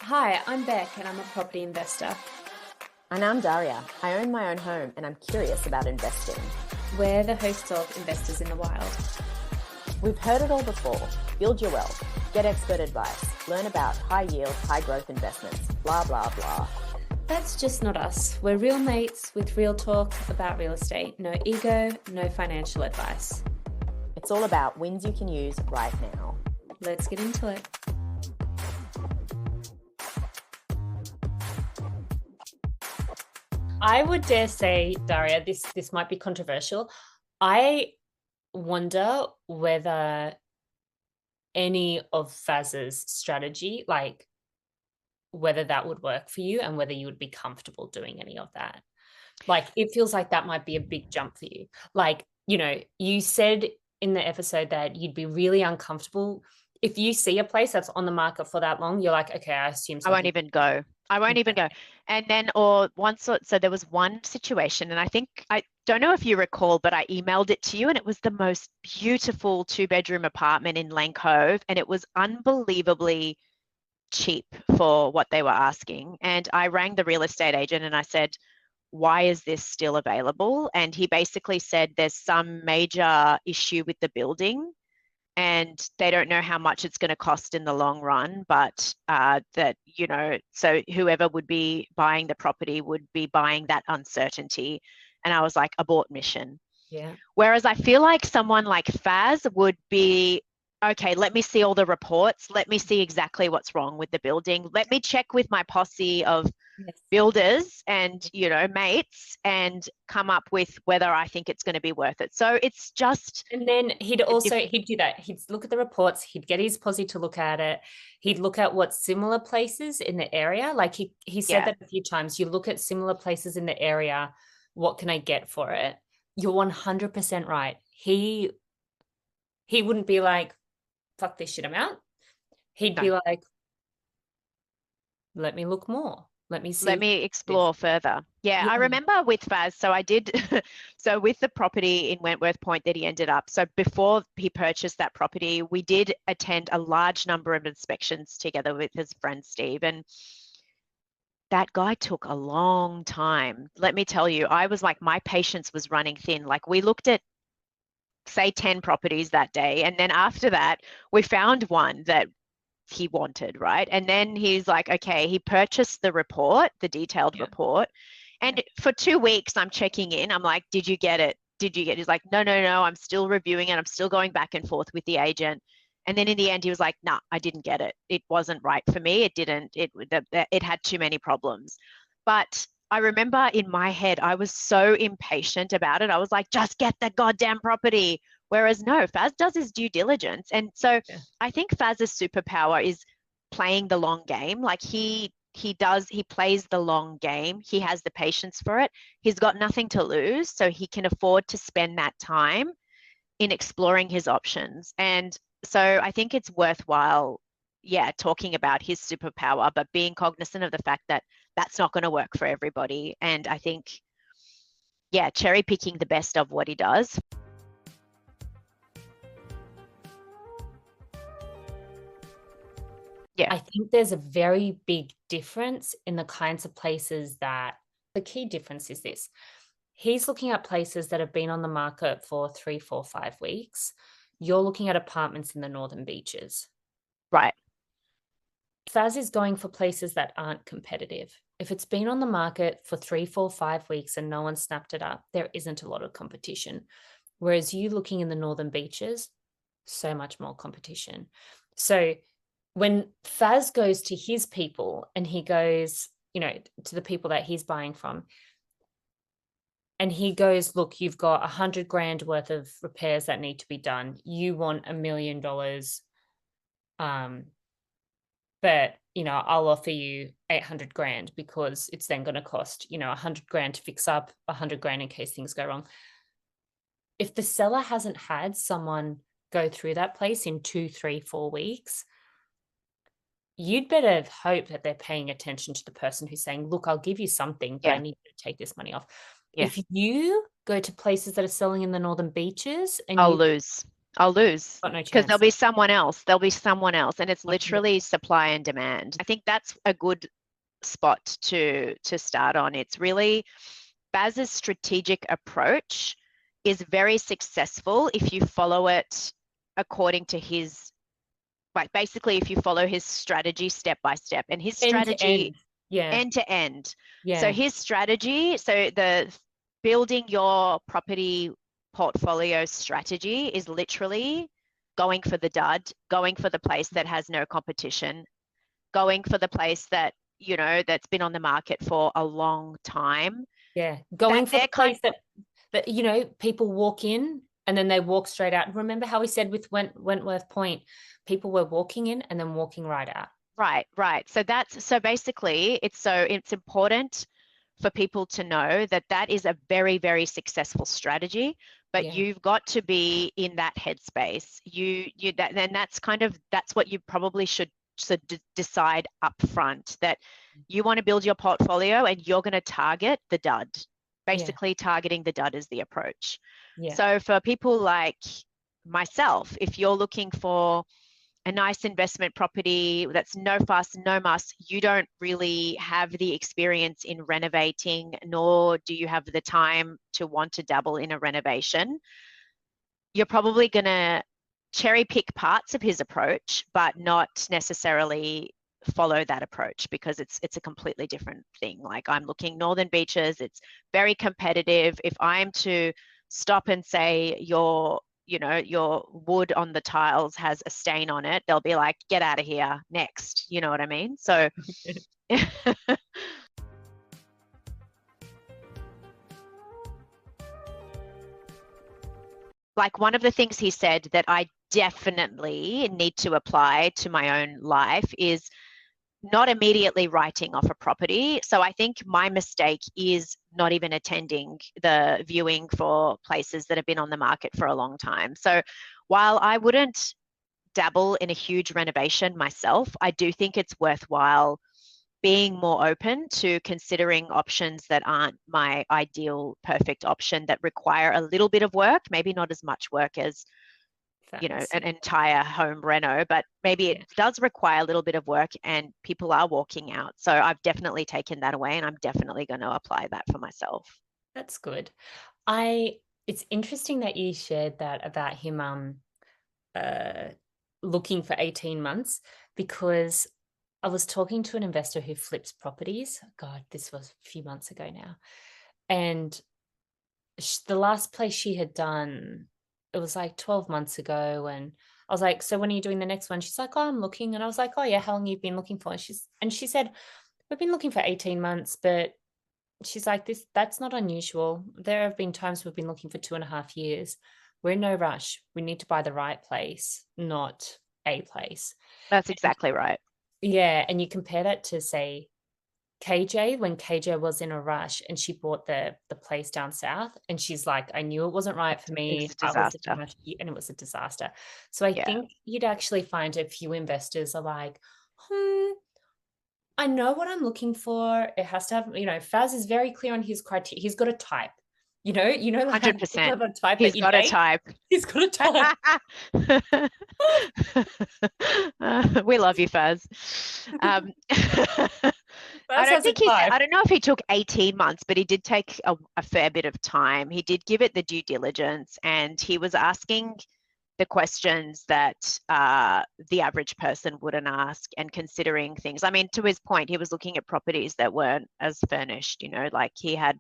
Hi, I'm Bec and I'm a property investor. And I'm Darya. I own my own home and I'm curious about investing. We're the hosts of Investors in the Wild. We've heard it all before. Build your wealth, get expert advice, learn about high yield, high growth investments, blah, blah, blah. That's just not us. We're real mates with real talk about real estate. No ego, no financial advice. It's all about wins you can use right now. Let's get into it. I would dare say, Darya, this might be controversial. I wonder whether any of Faz's strategy, like whether that would work for you and whether you would be comfortable doing any of that. Like, it feels like that might be a big jump for you. Like, you said in the episode that you'd be really uncomfortable if you see a place that's on the market for that long. You're like, okay, I assume I won't even go. And then, so there was one situation, and I don't know if you recall, but I emailed it to you, and it was the most beautiful 2-bedroom apartment in Lane Cove, and it was unbelievably cheap for what they were asking. And I rang the real estate agent and I said, why is this still available? And he basically said there's some major issue with the building and they don't know how much it's going to cost in the long run, but so whoever would be buying the property would be buying that uncertainty. And I was like, abort mission. Yeah. Whereas I feel like someone like Faz would be, okay, let me see all the reports. Let me see exactly what's wrong with the building. Let me check with my posse of builders and, mates and come up with whether I think it's going to be worth it. So it's just. And then he'd do that. He'd look at the reports. He'd get his posse to look at it. He'd look at what similar places in the area. Like he said that a few times. You look at similar places in the area. What can I get for it? You're 100% right. He wouldn't be like, fuck this shit, I'm out. He'd be like, let me look more. Let me see. Let me explore further. Yeah, I remember with Faz, so I did, so with the property in Wentworth Point that he ended up, so before he purchased that property, we did attend a large number of inspections together with his friend Steve, and that guy took a long time. Let me tell you, I was like, my patience was running thin. Like, we looked at, say, 10 properties that day, and then after that, we found one that he wanted, right? And then he's like, okay, he purchased the report, the detailed report. And for 2 weeks, I'm checking in. I'm like, did you get it? He's like, no, I'm still reviewing it. I'm still going back and forth with the agent. And then in the end, he was like, nah, I didn't get it. It wasn't right for me. It had too many problems. But I remember in my head, I was so impatient about it. I was like, just get the goddamn property. Whereas no, Faz does his due diligence. And so I think Faz's superpower is playing the long game. Like he plays the long game. He has the patience for it. He's got nothing to lose. So he can afford to spend that time in exploring his options. And so I think it's worthwhile, talking about his superpower, but being cognizant of the fact that that's not going to work for everybody. And I think, cherry picking the best of what he does. Yeah. I think there's a very big difference in the kinds of places that the key difference is this. He's looking at places that have been on the market for 3, 4, 5 weeks. You're looking at apartments in the Northern Beaches. Right. Faz is going for places that aren't competitive. If it's been on the market for 3, 4, 5 weeks and no one snapped it up, there isn't a lot of competition. Whereas you looking in the Northern Beaches, so much more competition. So when Faz goes to his people and he goes, to the people that he's buying from, and he goes, look, you've got $100,000 worth of repairs that need to be done. You want $1 million. But, I'll offer you 800,000 because it's then going to cost, 100,000 to fix up, 100,000 in case things go wrong. If the seller hasn't had someone go through that place in 2, 3, 4 weeks, you'd better hope that they're paying attention to the person who's saying, look, I'll give you something, but I need you to take this money off. If you go to places that are selling in the Northern Beaches and I'll lose. I'll lose Got no because there'll chance. be someone else. There'll be someone else. And it's 100%. literally supply and demand. I think that's a good spot to start on. It's really Baz's strategic approach is very successful if you follow it according to his, like basically if you follow his strategy step by step, and his End to strategy end. Yeah. end to end. So Yeah. his strategy, so the building your property portfolio strategy is literally going for the dud, going for the place that has no competition, going for the place that, you know, that's been on the market for a long time. Yeah. Going for they're the kind place that, you know, people walk in and then they walk straight out. Remember how we said with Wentworth Point, people were walking in and then walking right out. Right. So basically it's important for people to know that that is a very, very successful strategy, but Yeah. you've got to be in that headspace. That's what you probably should decide up front, that you want to build your portfolio and you're going to target the dud. Basically, targeting the dud is the approach. Yeah. So for people like myself, if you're looking for a nice investment property that's no fuss, no muss, you don't really have the experience in renovating, nor do you have the time to want to dabble in a renovation, you're probably going to cherry pick parts of his approach, but not necessarily follow that approach, because it's a completely different thing. Like, I'm looking Northern Beaches, it's very competitive. If I'm to stop and say your wood on the tiles has a stain on it, they'll be like, get out of here, next. You know what I mean? So like, one of the things he said that I definitely need to apply to my own life is not immediately writing off a property. So I think my mistake is not even attending the viewing for places that have been on the market for a long time. So while I wouldn't dabble in a huge renovation myself, I do think it's worthwhile being more open to considering options that aren't my ideal perfect option, that require a little bit of work, maybe not as much work as an entire home reno, but maybe it does require a little bit of work and people are walking out. So I've definitely taken that away, and I'm definitely going to apply that for myself. That's good. It's interesting that you shared that about him looking for 18 months, because I was talking to an investor who flips properties. God, this was a few months ago now. And the last place she had done, it was like 12 months ago. And I was like, so when are you doing the next one? She's like, oh, I'm looking. And I was like, oh yeah, how long have you been looking for? And she said, we've been looking for 18 months, but she's like, that's not unusual. There have been times we've been looking for 2.5 years. We're in no rush. We need to buy the right place, not a place. That's exactly right. Yeah. And you compare that to, say, KJ, when KJ was in a rush and she bought the place down south, and she's like, I knew it wasn't right for me. It's a disaster. And it was a disaster. So I think you'd actually find a few investors are like, I know what I'm looking for. It has to have, Faz is very clear on his criteria. He's got a type, like 100%. have a type He's that you got a date. type. He's got a type. We love you, Faz. I don't know if he took 18 months, but he did take a fair bit of time. He did give it the due diligence, and he was asking the questions that the average person wouldn't ask, and considering things. I mean, to his point, he was looking at properties that weren't as furnished, like he had,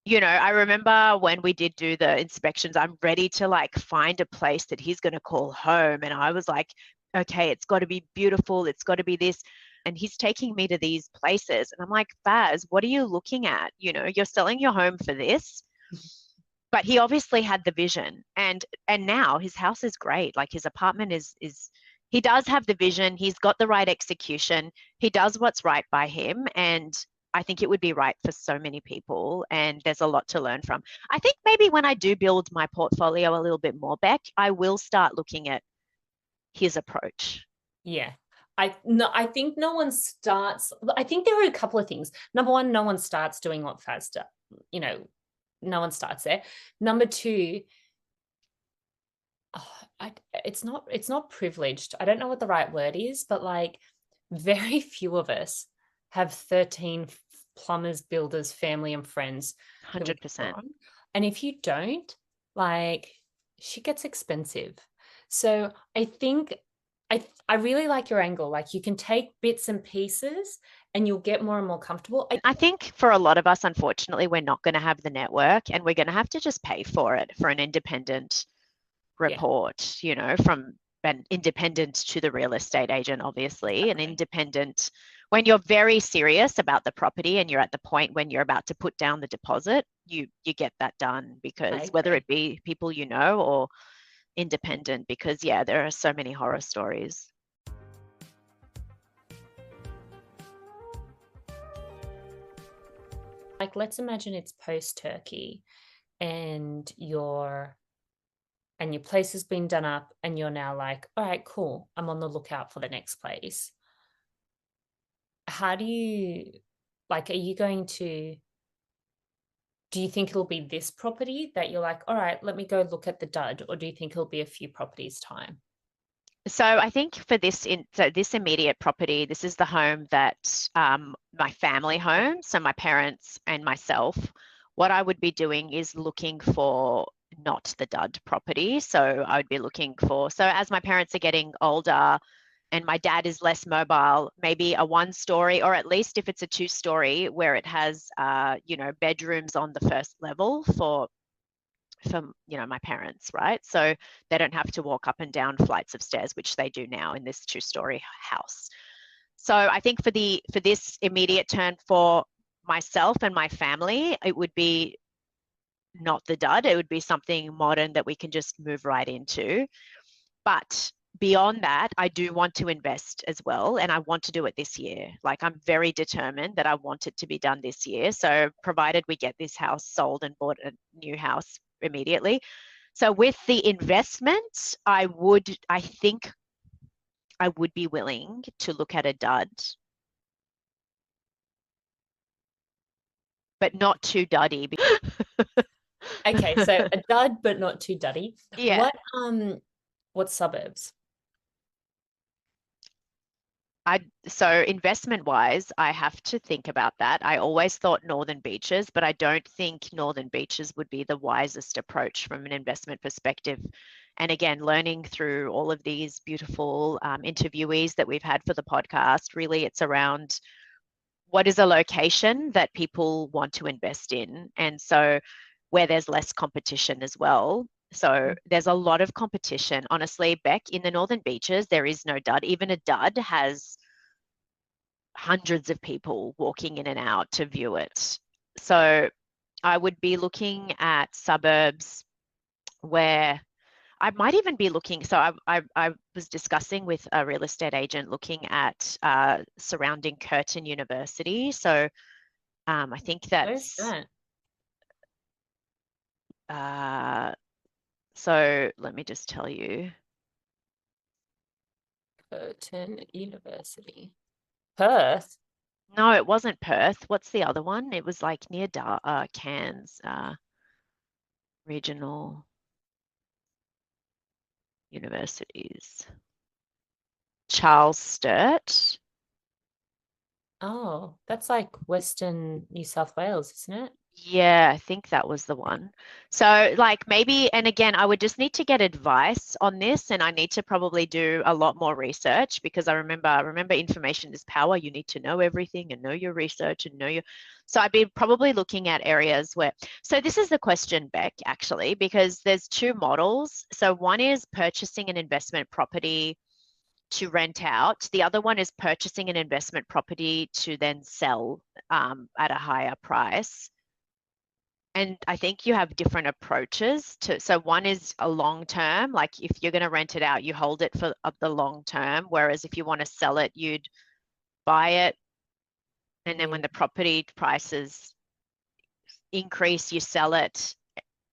I remember when we did do the inspections, I'm ready to like find a place that he's going to call home. And I was like, okay, it's got to be beautiful. It's got to be this. And he's taking me to these places. And I'm like, Baz, what are you looking at? You're selling your home for this. But he obviously had the vision, and now his house is great. Like, his apartment is he does have the vision. He's got the right execution. He does what's right by him. And I think it would be right for so many people, and there's a lot to learn from. I think maybe when I do build my portfolio a little bit more, Bec, I will start looking at his approach. Yeah. I think no one starts. I think there are a couple of things. Number one, no one starts doing what Faz does. No one starts there. Number two, it's not privileged. I don't know what the right word is, but like very few of us have 13 plumbers, builders, family, and friends that we can draw 100%. on. And if you don't, like, shit gets expensive. So I think I really like your angle. Like, you can take bits and pieces and you'll get more and more comfortable. I think for a lot of us, unfortunately, we're not going to have the network, and we're going to have to just pay for it, for an independent Yeah. report, from an independent to the real estate agent, obviously, an independent when you're very serious about the property and you're at the point when you're about to put down the deposit, you get that done, because whether it be people or independent, because there are so many horror stories. Like, let's imagine it's post-Turkey and your place has been done up and you're now like, all right, cool, I'm on the lookout for the next place. How do you, like, are you going to, do you think it'll be this property that you're like, all right, let me go look at the dud, or do you think it'll be a few properties time? So I think for this immediate property, this is the home that my family home, so my parents and myself, what I would be doing is looking for not the dud property. So I would be looking for, so as my parents are getting older and my dad is less mobile, maybe a 1-story, or at least if it's a 2-story, where it has bedrooms on the first level for my parents, right? So they don't have to walk up and down flights of stairs, which they do now in this 2-story house. So I think for this immediate turn for myself and my family, it would be not the dud. It would be something modern that we can just move right into. But beyond that, I do want to invest as well, and I want to do it this year. Like, I'm very determined that I want it to be done this year. So provided we get this house sold and bought a new house immediately. So with the investment, I think I would be willing to look at a dud, but not too duddy. Okay, so a dud, but not too duddy. Yeah. What suburbs? So investment wise, I have to think about that. I always thought Northern Beaches, but I don't think Northern Beaches would be the wisest approach from an investment perspective. And again, learning through all of these beautiful interviewees that we've had for the podcast, really it's around what is a location that people want to invest in. And so where there's less competition as well. So there's a lot of competition. Honestly, Bec, in the Northern Beaches, there is no dud. Even a dud has hundreds of people walking in and out to view it. So I would be looking at suburbs where I might even be looking. So I was discussing with a real estate agent looking at surrounding Curtin University. So I think Where's that's so let me just tell you. Curtin University. Perth? No, it wasn't Perth. What's the other one? It was like near Cairns regional universities. Charles Sturt. Oh, that's like Western New South Wales, isn't it? Yeah, I think that was the one. So like maybe, and again, I would just need to get advice on this, and I need to probably do a lot more research, because I remember information is power. You need to know everything and know your research and know your, so I'd be probably looking at areas where, so this is the question, Bec, actually, because there's 2 models. So one is purchasing an investment property to rent out. The other one is purchasing an investment property to then sell at a higher price. And I think you have different approaches to, so one is a long term, like if you're going to rent it out, you hold it for the long term. Whereas if you want to sell it, you'd buy it. And then when the property prices increase, you sell it.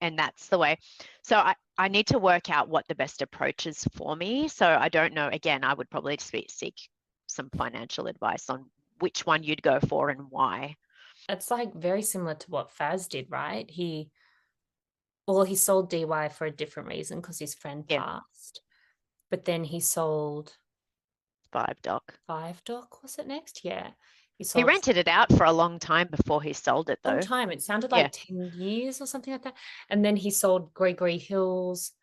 And that's the way. So I need to work out what the best approach is for me. So I don't know. Again, I would probably seek some financial advice on which one you'd go for and why. It's like very similar to what Faz did, right? Well, he sold DY for a different reason because his friend Yeah. passed. But then he sold 5 Doc. 5 Doc, was it next? Yeah. He He sold rented it out for a long time before he sold it, long though. time. It sounded Yeah. like 10 years or something like that. And then he sold Gregory Hills,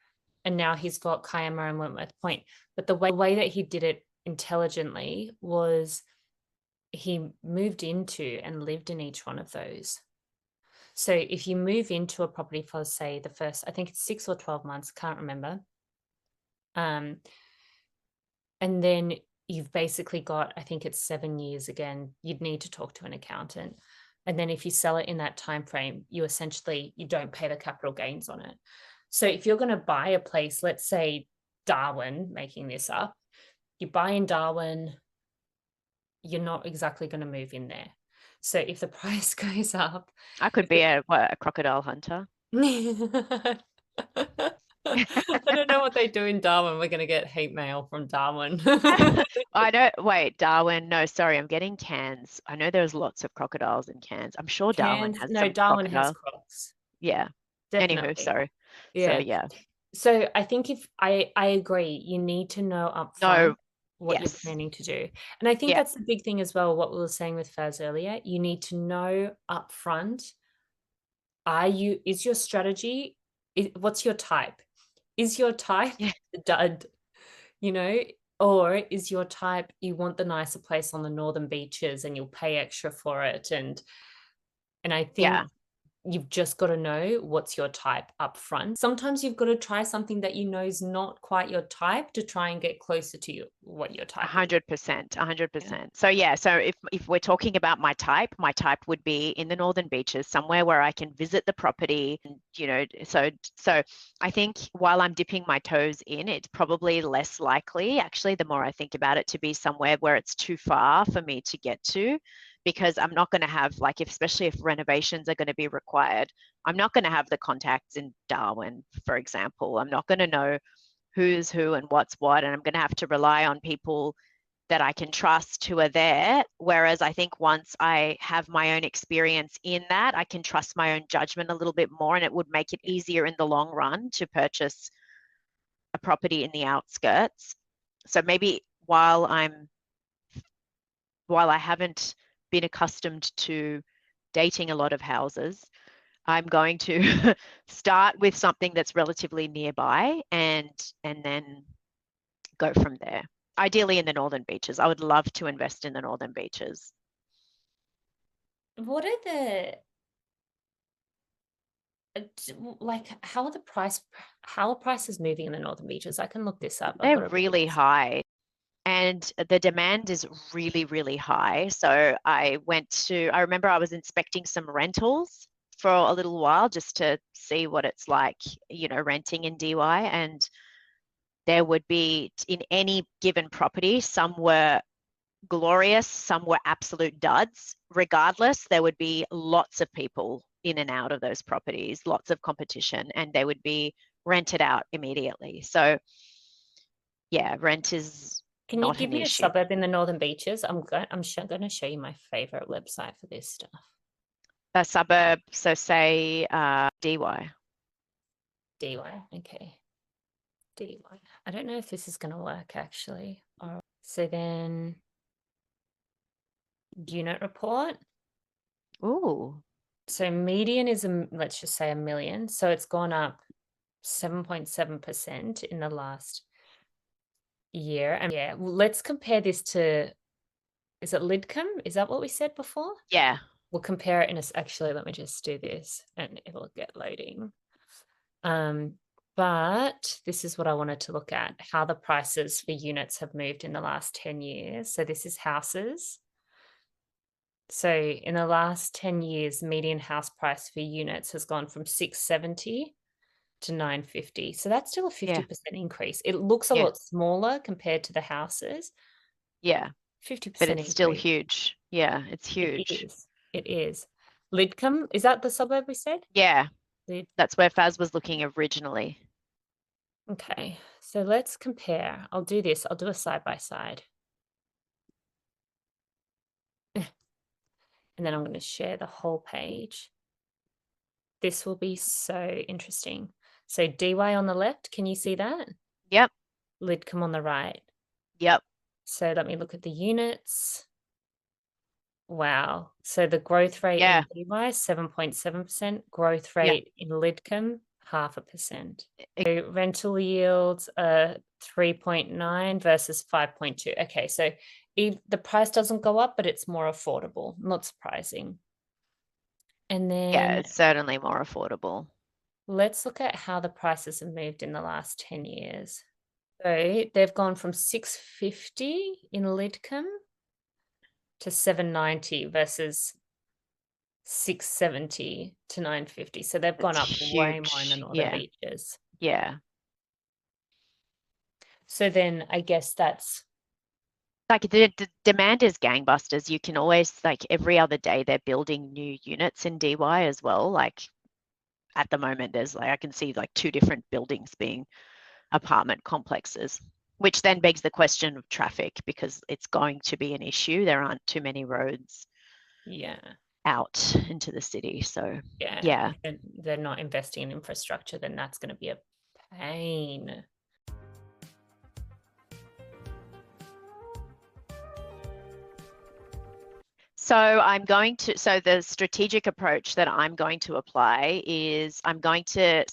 and now he's got Kiama and Wentworth Point. But the way that he did it intelligently was he moved into and lived in each one of those. So if you move into a property for, say, the first, I think it's 6 or 12 months, can't remember. And then you've basically got, I think it's 7 years again, you'd need to talk to an accountant. And then if you sell it in that time frame, you don't pay the capital gains on it. So if you're going to buy a place, let's say Darwin, making this up, you buy in Darwin, you're not exactly going to move in there. So if the price goes up, I could be a crocodile hunter. I don't know what they do in Darwin. We're going to get hate mail from Darwin. I don't, wait, Darwin. No, sorry, I'm getting Cairns. I know there's lots of crocodiles in Cairns. I'm sure Darwin has some Darwin has crocodile. crocs. Yeah. Anywho, Definitely. sorry. So Yeah. yeah. So I think if I agree, you need to know upfront No. what you're Yes. planning to do. And I think Yeah. that's the big thing as well, what we were saying with Faz earlier. You need to know upfront, is your strategy, what's your type? Is your type Yeah. dud, or is your type, you want the nicer place on the northern beaches and you'll pay extra for it? And I think Yeah. you've just got to know what's your type up front. Sometimes you've got to try something that you know is not quite your type to try and get closer to what your type is. 100%, 100%. So yeah, so if we're talking about my type would be in the northern beaches, somewhere where I can visit the property. So I think while I'm dipping my toes in, it's probably less likely, actually, the more I think about it, to be somewhere where it's too far for me to get to, because I'm not going to have, like, especially if renovations are going to be required, I'm not going to have the contacts in Darwin, for example. I'm not going to know who's who and what's what, and I'm going to have to rely on people that I can trust who are there. Whereas I think once I have my own experience in that, I can trust my own judgment a little bit more, and it would make it easier in the long run to purchase a property in the outskirts. So maybe while I haven't been accustomed to dating a lot of houses, I'm going to start with something that's relatively nearby and then go from there. Ideally in the northern beaches. I would love to invest in the northern beaches. What are how are prices moving in the northern beaches? I can look this up. They're really high, and the demand is really, really high. So I remember I was inspecting some rentals for a little while just to see what it's like, renting in DY, and there would be, in any given property, some were glorious, some were absolute duds. Regardless, there would be lots of people in and out of those properties, lots of competition, and they would be rented out immediately. So yeah, rent is Can you not give an me a issue. suburb in the northern beaches? I'm going to show you my favorite website for this stuff. A suburb, so say DY. DY, okay. DY. I don't know if this is going to work actually. So then unit report. Ooh. So median is, let's just say, 1 million. So it's gone up 7.7% in the last year. And yeah, well, let's compare this to, is it Lidcombe? Is that what we said before? Yeah. We'll compare it actually, let me just do this and it'll get loading. But this is what I wanted to look at, how the prices for units have moved in the last 10 years. So this is houses. So in the last 10 years, median house price for units has gone from 670 to 950. So that's still a 50% increase. It looks a Yeah. lot smaller compared to the houses. Yeah. 50% But it's increase. still huge. Yeah, it's huge. It is. Lidcombe, is that the suburb we said? Yeah. That's where Faz was looking originally. Okay, so let's compare. I'll do this. I'll do a side by side. And then I'm going to share the whole page. This will be so interesting. So DY on the left, can you see that? Yep. Lidcombe on the right. Yep. So let me look at the units. Wow. So the growth rate Yeah. in DY, 7.7%, growth rate in Lidcombe, 0.5%. So rental yields are 3.9 versus 5.2. Okay, so the price doesn't go up, but it's more affordable. Not surprising. And Yeah, then it's certainly more affordable. let's look at how the prices have moved in the last 10 years. So they've gone from 650 in Lidcombe to 790 versus 670 to 950. So they've gone up It's way more in the huge. Northern Yeah. Beaches. Yeah. So then I guess that's Like the demand is gangbusters. You can always, like, every other day they're building new units in DY as well. Like at the moment, there's like, I can see like 2 different buildings being apartment complexes, which then begs the question of traffic, because it's going to be an issue. There aren't too many roads out into the city. So yeah. if they're not investing in infrastructure, then that's going to be a pain. So the strategic approach that I'm going to apply is I'm going to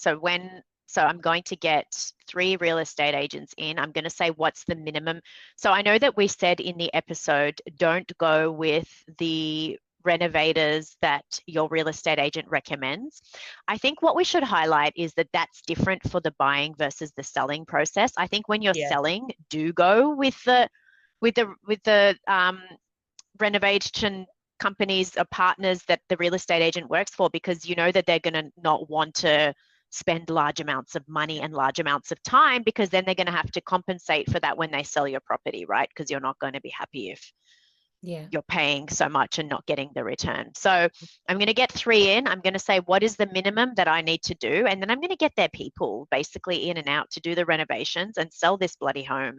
get 3 real estate agents in. I'm going to say what's the minimum. So I know that we said in the episode, don't go with the renovators that your real estate agent recommends. I think what we should highlight is that that's different for the buying versus the selling process. I think when you're selling, do go with the renovation companies or partners that the real estate agent works for, because you know that they're going to not want to spend large amounts of money and large amounts of time, because then they're going to have to compensate for that when they sell your property, right? Because you're not going to be happy if you're paying so much and not getting the return. So I'm going to get 3 in. I'm going to say, what is the minimum that I need to do? And then I'm going to get their people basically in and out to do the renovations and sell this bloody home.